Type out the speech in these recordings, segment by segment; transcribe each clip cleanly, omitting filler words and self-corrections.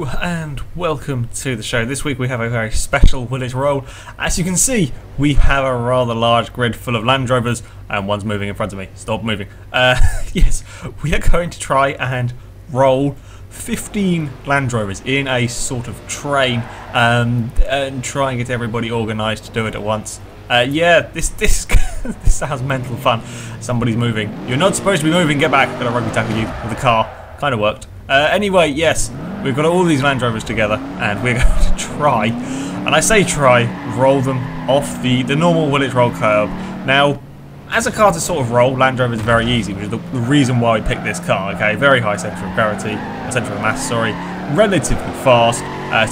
Hello and welcome to the show. This week we have a very special village roll. As you can see, we have a rather large grid full of Land Rovers and one's moving in front of me. Stop moving. Yes, we are going to try and roll 15 Land Rovers in a sort of train and try and get everybody organised to do it at once. Yeah, this this sounds mental fun. Somebody's moving. You're not supposed to be moving. Get back. Gonna rugby tackle you with a car. Kind of worked. Anyway, yes, we've got all these Land Rovers together, and we're going to try, and I say try, roll them off the normal village roll curve. Now, as a car to sort of roll, Land Rover is very easy, which is the reason why we picked this car. Okay, very high centre of gravity, centre of mass, sorry, relatively fast,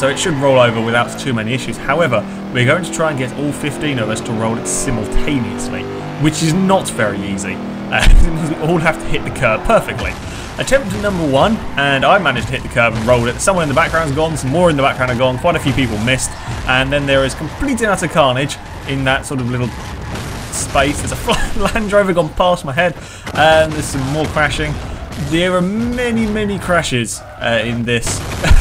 so it should roll over without too many issues. However, we're going to try and get all 15 of us to roll it simultaneously, which is not very easy. We all have to hit the curb perfectly. Attempt number one, and I managed to hit the curb and rolled it. Someone in the background's gone, some more in the background are gone, quite a few people missed, and then there is complete and utter carnage in that sort of little space. There's a Land Rover gone past my head, and there's some more crashing. There are many crashes in this,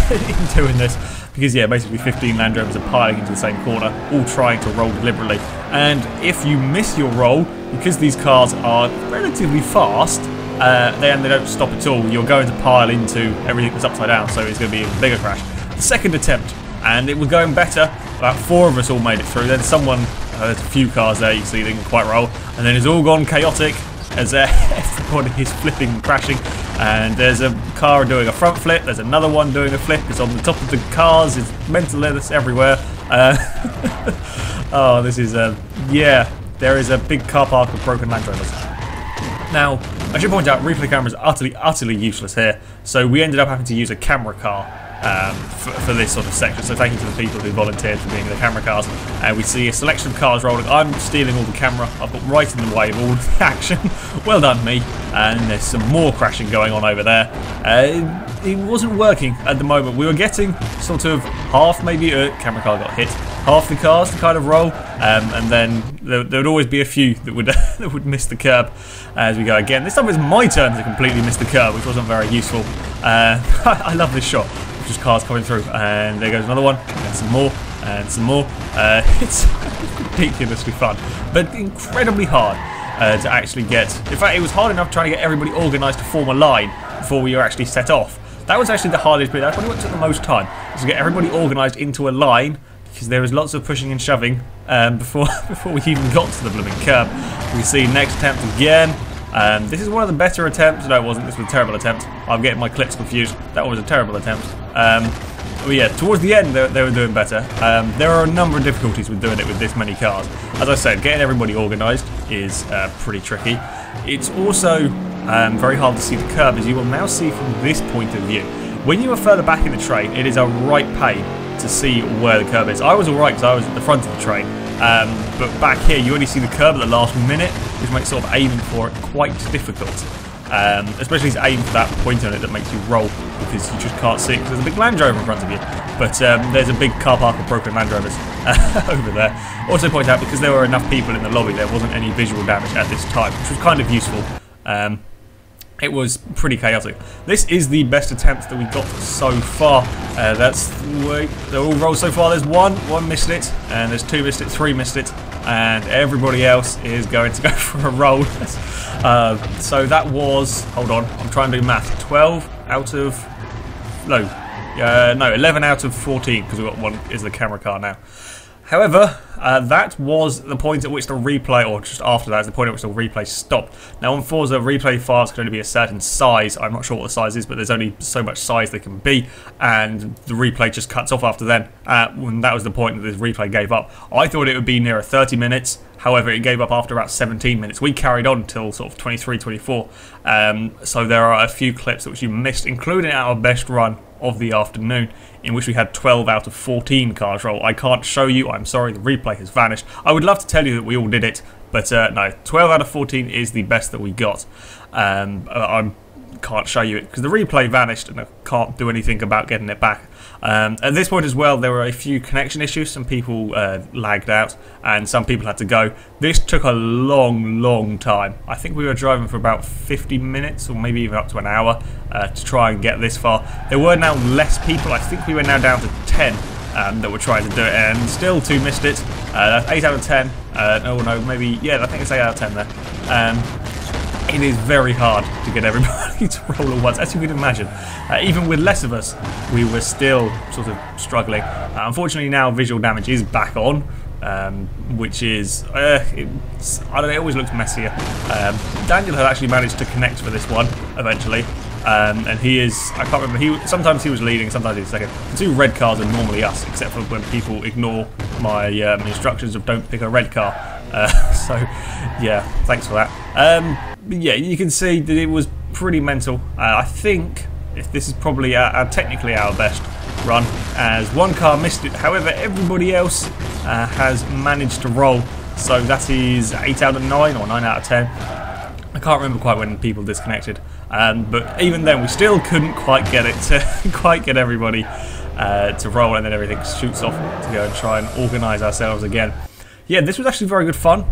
in doing this, because yeah, basically 15 Land Rovers are piling into the same corner, all trying to roll deliberately. And if you miss your roll, because these cars are relatively fast, they don't stop at all, you're going to pile into everything that's upside down, so it's going to be a bigger crash. The second attempt, and it was going better. About 4 of us all made it through. Then someone, there's a few cars there, you see they didn't quite roll, and then it's all gone chaotic as everybody is flipping and crashing. And there's a car doing a front flip, there's another one doing a flip, it's on the top of the cars, it's mental lettuce everywhere. Oh, this is, yeah, there is a big car park of broken Land Rovers. Now, I should point out, replay camera is utterly useless here, so we ended up having to use a camera car for this sort of section, so thank you to the people who volunteered for being in the camera cars. We see a selection of cars rolling. I'm stealing all the camera, I've got right in the way of all the action. Well done me. And there's some more crashing going on over there. It wasn't working at the moment. We were getting sort of half, maybe, camera car got hit, half the cars to kind of roll, and then there would always be a few that would that would miss the curb as we go again. This time it's my turn to completely miss the curb, which wasn't very useful. I love this shot. Just cars coming through, and there goes another one, and some more, and some more. It's ridiculously fun, but incredibly hard to actually get. In fact, it was hard enough trying to get everybody organised to form a line before we were actually set off. That was actually the hardest bit. That's probably what took the most time, was to get everybody organised into a line, because there was lots of pushing and shoving before we even got to the blooming curb. We see next attempt again. This is one of the better attempts. No, it wasn't. This was a terrible attempt. I'm getting my clips confused. That was a terrible attempt. But yeah, towards the end they were doing better. There are a number of difficulties with doing it with this many cars. As I said, getting everybody organised is pretty tricky. It's also very hard to see the curb, as you will now see from this point of view. When you are further back in the train, it is a right pain to see where the curb is. I was alright because I was at the front of the train. But back here you only see the curb at the last minute, which makes sort of aiming for it quite difficult. Especially to aim for that point on it that makes you roll, because you just can't see it because there's a big Land Rover in front of you. But there's a big car park of broken Land Rovers over there. Also point out, because there were enough people in the lobby, there wasn't any visual damage at this time, which was kind of useful. It was pretty chaotic. This is the best attempt that we got so far. That's the way they're all rolled so far. There's one missed it, and there's 2 missed it, 3 missed it, and everybody else is going to go for a roll. So that was, hold on, I'm trying to do math. 12 out of, no, 11 out of 14, because we've got one is the camera car now. However, that was the point at which the replay, or just after that, is the point at which the replay stopped. Now on Forza, replay files can only be a certain size. I'm not sure what the size is, but there's only so much size they can be, and the replay just cuts off after then. When that was the point that this replay gave up. I thought it would be nearer 30 minutes. However, it gave up after about 17 minutes. We carried on until sort of 23, 24. So there are a few clips which you missed, including our best run of the afternoon, in which we had 12 out of 14 cars roll. I can't show you, I'm sorry, the replay has vanished. I would love to tell you that we all did it, but no, 12 out of 14 is the best that we got. I can't show you it because the replay vanished and I can't do anything about getting it back. At this point as well, there were a few connection issues. Some people lagged out, and some people had to go. This took a long time. I think we were driving for about 50 minutes, or maybe even up to an hour, to try and get this far. There were now less people. I think we were now down to 10 that were trying to do it, and still 2 missed it. That's 8 out of 10. Oh no, maybe, yeah, I think it's 8 out of 10 there. It is very hard to get everybody to roll at once, as you could imagine. Even with less of us, we were still sort of struggling. Unfortunately, now visual damage is back on, which is, I don't know, it always looks messier. Daniel had actually managed to connect for this one eventually, and he is, I can't remember, sometimes he was leading, sometimes he was second. The 2 red cars are normally us, except for when people ignore my instructions of don't pick a red car. So, yeah, thanks for that. Yeah, you can see that it was pretty mental. I think this is probably technically our best run, as 1 car missed it. However, everybody else has managed to roll. So that is 8 out of 9 or 9 out of 10. I can't remember quite when people disconnected, but even then we still couldn't quite get it to quite get everybody to roll, and then everything shoots off to go and try and organise ourselves again. Yeah, this was actually very good fun.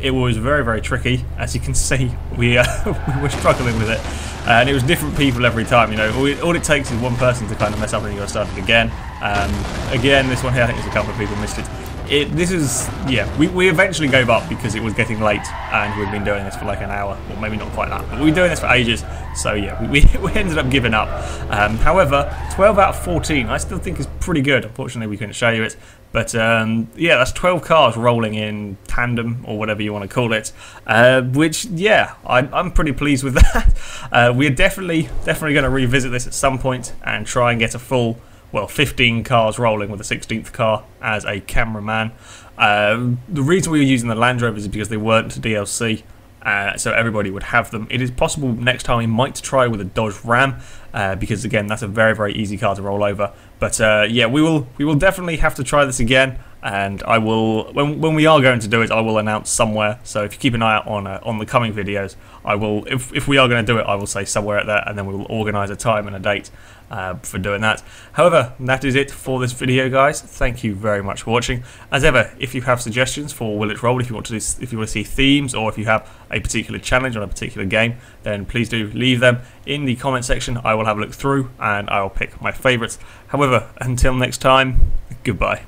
It was very tricky. As you can see, we were struggling with it, and it was different people every time. You know, all it takes is one person to kind of mess up, and you got to start it again. Again, this one here, I think there's a couple of people missed it. This is, yeah, we eventually gave up because it was getting late, and we'd been doing this for like an hour, or maybe not quite that, but we were doing this for ages. So yeah, we ended up giving up. However, 12 out of 14, I still think is pretty good. Unfortunately, we couldn't show you it. But yeah, that's 12 cars rolling in tandem, or whatever you want to call it. Which, yeah, I'm pretty pleased with that. We're definitely going to revisit this at some point and try and get a full, well, 15 cars rolling with a 16th car as a cameraman. The reason we were using the Land Rovers is because they weren't DLC. So everybody would have them. It is possible next time we might try with a Dodge Ram, because again, that's a very easy car to roll over. But yeah, we will definitely have to try this again, and I will, when we are going to do it, I will announce somewhere. So if you keep an eye out on the coming videos, I will, if we are going to do it, I will say somewhere at there, and then we will organise a time and a date for doing that. However, that is it for this video, guys. Thank you very much for watching. As ever, if you have suggestions for Will It Roll, if you want to see themes, or if you have a particular challenge on a particular game, then please do leave them in the comment section. I will have a look through and I will pick my favourites. However, until next time, goodbye.